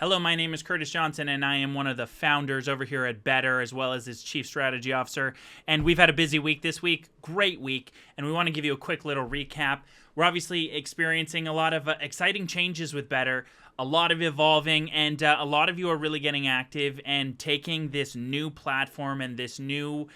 Hello, my name is Curtis Johnson, and I am one of the founders over here at Bettr, as well as its Chief Strategy Officer. And we've had a busy week this week, great week, and we want to give you a quick little recap. We're obviously experiencing a lot of exciting changes with Bettr, a lot of evolving, and a lot of you are really getting active and taking this new platform and this new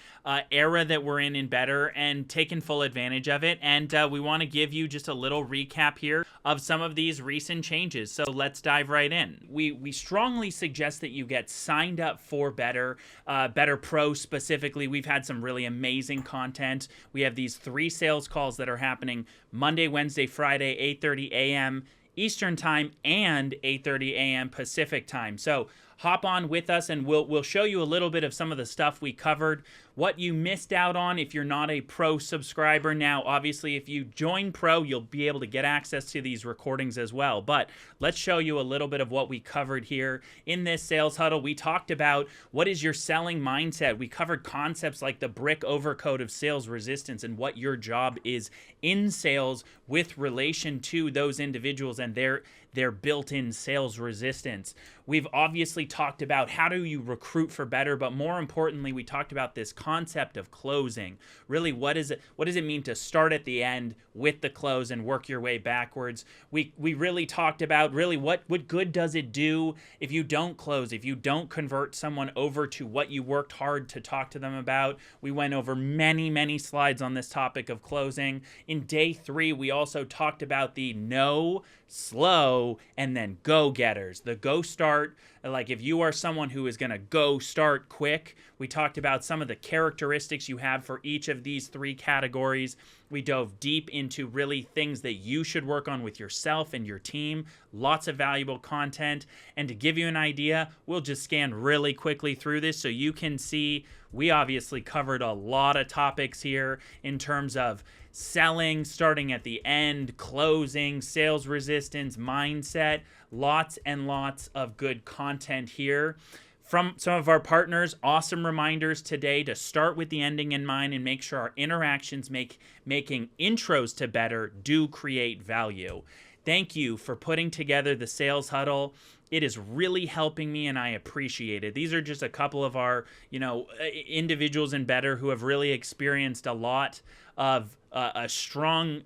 era that we're in Bettr and taking full advantage of it. And we want to give you just a little recap here of some of these recent changes. So let's dive right in. We strongly suggest that you get signed up for Bettr, BettrPro specifically. We've had some really amazing content. We have these 3 sales calls that are happening Monday, Wednesday, Friday, 8:30 a.m. Eastern time and 8:30 a.m. Pacific time. So hop on with us and we'll show you a little bit of some of the stuff we covered, what you missed out on if you're not a Pro subscriber. Now, obviously, if you join Pro, you'll be able to get access to these recordings as well. But let's show you a little bit of what we covered here in this sales huddle. We talked about what is your selling mindset. We covered concepts like the brick overcoat of sales resistance and what your job is in sales with relation to those individuals and their built-in sales resistance. We've obviously talked about how do you recruit for Bettr, but more importantly, we talked about this concept of closing. Really, what does it mean to start at the end with the close and work your way backwards? We really talked about really what good does it do if you don't close, if you don't convert someone over to what you worked hard to talk to them about. We went over many slides on this topic of closing. In day 3, we also talked about the no, slow, and then go-getters. The go start, like if you are someone who is going to go start quick, we talked about some of the characteristics you have for each of these 3 categories. We dove deep into really things that you should work on with yourself and your team. Lots of valuable content. And to give you an idea, we'll just scan really quickly through this so you can see we obviously covered a lot of topics here in terms of selling, starting at the end, closing, sales resistance, mindset, lots and lots of good content here. From some of our partners, awesome reminders today to start with the ending in mind and make sure our interactions making intros to Bettr do create value. Thank you for putting together the sales huddle. It is really helping me and I appreciate it. These are just a couple of our, individuals in Bettr who have really experienced a lot of a strong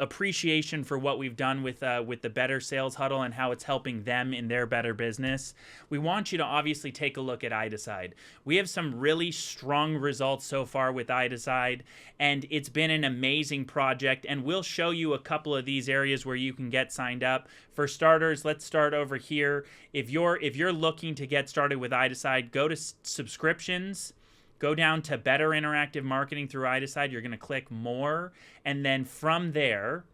appreciation for what we've done with the Bettr sales huddle and how it's helping them in their Bettr business. We want you to obviously take a look at iDecide. We have some really strong results so far with iDecide, and it's been an amazing project, and we'll show you a couple of these areas where you can get signed up. For starters, let's start over here. If you're looking to get started with iDecide, go to subscriptions. Go down to Bettr Interactive Marketing through iDecide. You're going to click More. And then from there,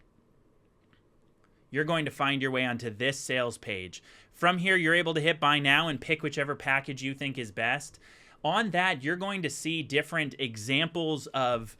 you're going to find your way onto this sales page. From here, you're able to hit Buy Now and pick whichever package you think is best. On that, you're going to see different examples of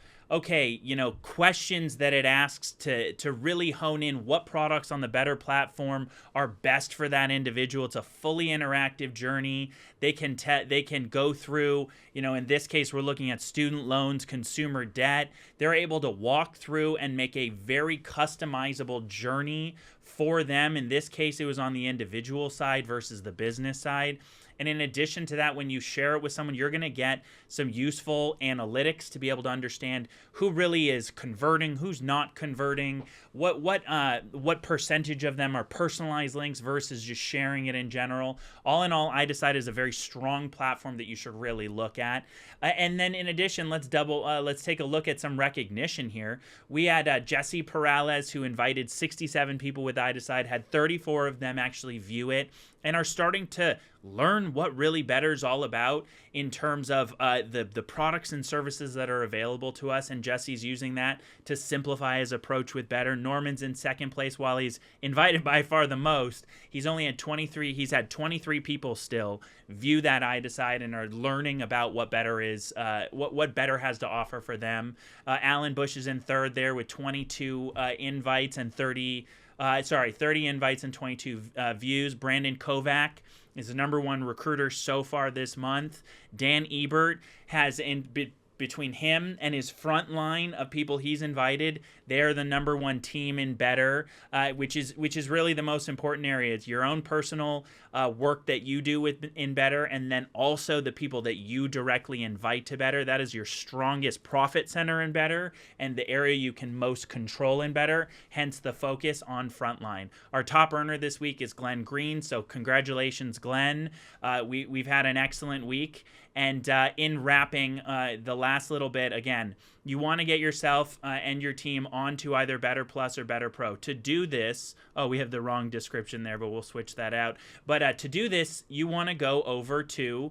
questions that it asks to really hone in what products on the Bettr platform are best for that individual. It's a fully interactive journey. They can go through, in this case, we're looking at student loans, consumer debt. They're able to walk through and make a very customizable journey for them. In this case, it was on the individual side versus the business side. And in addition to that, when you share it with someone, you're going to get some useful analytics to be able to understand who really is converting, who's not converting, what percentage of them are personalized links versus just sharing it in general. All in all, iDecide is a very strong platform that you should really look at. And then in addition, let's take a look at some recognition here. We had Jesse Perales, who invited 67 people with iDecide, had 34 of them actually view it, and are starting to learn what really Bettr is all about in terms of the products and services that are available to us. And Jesse's using that to simplify his approach with Bettr. Norman's in second place while he's invited by far the most. He's only had 23. He's had 23 people still view that iDecide and are learning about what Bettr is, what Bettr has to offer for them. Alan Bush is in third there with 22 invites and 30 invites and 22 views. Brandon Kovac is the #1 recruiter so far this month. Dan Ebert has between him and his front line of people he's invited, they're the number one team in Bettr, which is really the most important area. It's your own personal work that you do in Bettr, and then also the people that you directly invite to Bettr. That is your strongest profit center in Bettr, and the area you can most control in Bettr, hence the focus on frontline. Our top earner this week is Glenn Green, so congratulations, Glenn. We've had an excellent week. And in wrapping the last little bit, again, you want to get yourself and your team onto either Bettr Plus or BettrPro. To do this, we have the wrong description there, but we'll switch that out. But to do this, you want to go over to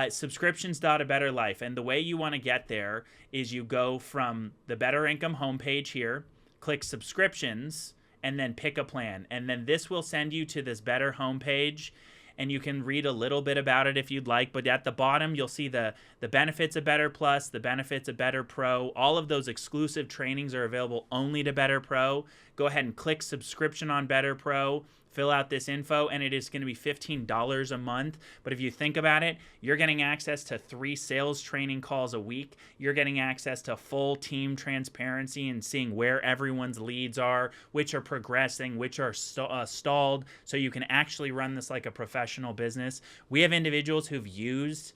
subscriptions.abetterlife. And the way you want to get there is you go from the Better Income homepage here, click subscriptions, and then pick a plan. And then this will send you to this Bettr homepage, and you can read a little bit about it if you'd like. But at the bottom, you'll see the benefits of Bettr Plus, the benefits of BettrPro. All of those exclusive trainings are available only to BettrPro. Go ahead and click subscription on BettrPro. Fill out this info, and it is going to be $15 a month. But if you think about it, you're getting access to 3 sales training calls a week. You're getting access to full team transparency and seeing where everyone's leads are, which are progressing, which are stalled, so you can actually run this like a professional business. We have individuals who've used,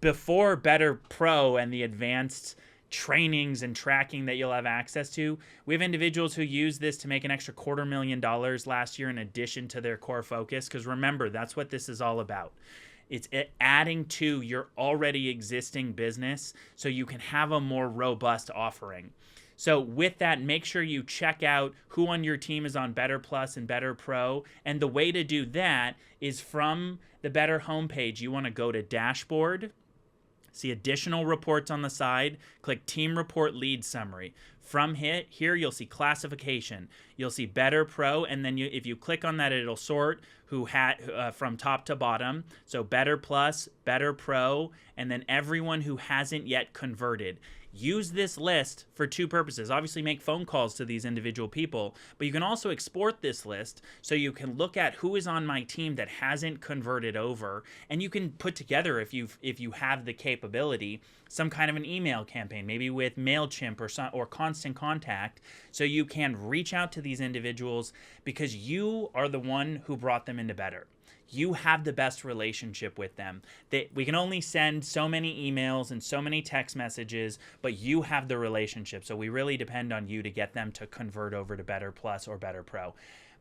before BettrPro and the advanced trainings and tracking that you'll have access to, we have individuals who use this to make an extra $250,000 last year in addition to their core focus. Because remember, that's what this is all about. It's adding to your already existing business so you can have a more robust offering. So with that, make sure you check out who on your team is on Bettr Plus and BettrPro. And the way to do that is from the Bettr homepage. You want to go to Dashboard, see additional reports on the side, click Team Report Lead Summary. From here, you'll see classification. You'll see BettrPro, and then if you click on that, it'll sort from top to bottom. So Bettr Plus, BettrPro, and then everyone who hasn't yet converted. Use this list for 2 purposes. Obviously, make phone calls to these individual people, but you can also export this list so you can look at who is on my team that hasn't converted over, and you can put together, if you have the capability, some kind of an email campaign, maybe with MailChimp or Constant Contact, so you can reach out to these individuals because you are the one who brought them into Bettr. You have the best relationship with them. We can only send so many emails and so many text messages, but you have the relationship. So we really depend on you to get them to convert over to Bettr Plus or BettrPro.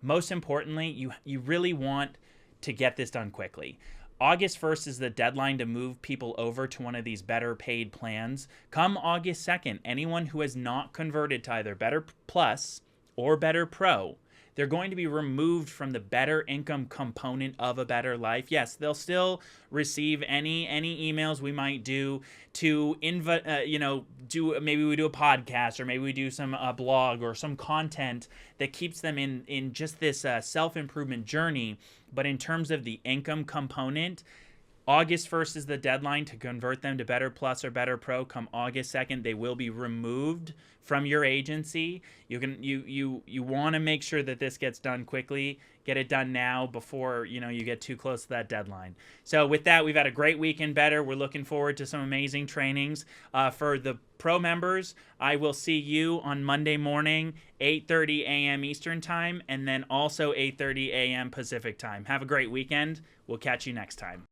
Most importantly, you really want to get this done quickly. August 1st is the deadline to move people over to one of these Bettr paid plans. Come August 2nd, anyone who has not converted to either Bettr Plus or BettrPro, they're going to be removed from the Better Income component of a Better Life. Yes, they'll still receive any emails we might do to maybe we do a podcast, or maybe we do some blog or some content that keeps them in just this self-improvement journey. But in terms of the income component, August 1st is the deadline to convert them to Bettr Plus or BettrPro. Come August 2nd, they will be removed from your agency. You want to make sure that this gets done quickly. Get it done now before you get too close to that deadline. So with that, we've had a great week in Bettr. We're looking forward to some amazing trainings. For the pro members, I will see you on Monday morning, 8:30 a.m. Eastern Time, and then also 8:30 a.m. Pacific Time. Have a great weekend. We'll catch you next time.